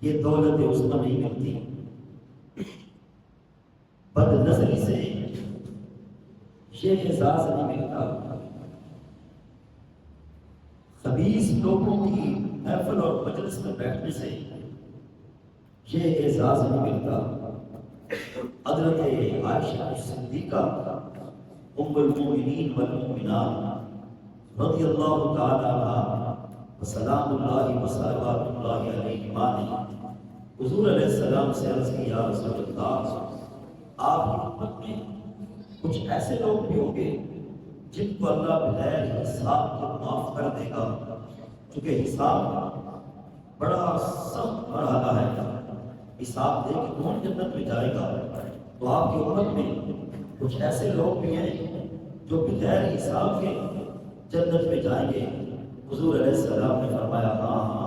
یہ دولت عظمی نہیں ملتی، بد نظری سے یہ اعزاز نہیں ملتا، خبیث لوگوں کی محفل اور مجلس میں بیٹھنے سے یہ اعزاز نہیں ملتا۔ حضرت عائشہ صدیقہ ام المؤمنین والمؤمنات رضی اللہ تعالی عنہا وسلام اللہ وصلوات اللہ علیہما نے حضور علیہ السلام سے عرض کی، یا رسول اللہ، آپ کی امت میں کچھ ایسے لوگ بھی ہوں گے جن کو اللہ بغیر حساب کو معاف کر دے گا، کیونکہ حساب بڑا سخت مرحلہ ہے، حساب دے کے کون جنت میں جائے گا؟ تو آپ کی امت میں کچھ ایسے لوگ بھی ہیں جو بغیر حساب کے جنت میں جائیں گے۔ حضور علیہ السلام نے فرمایا، ہاں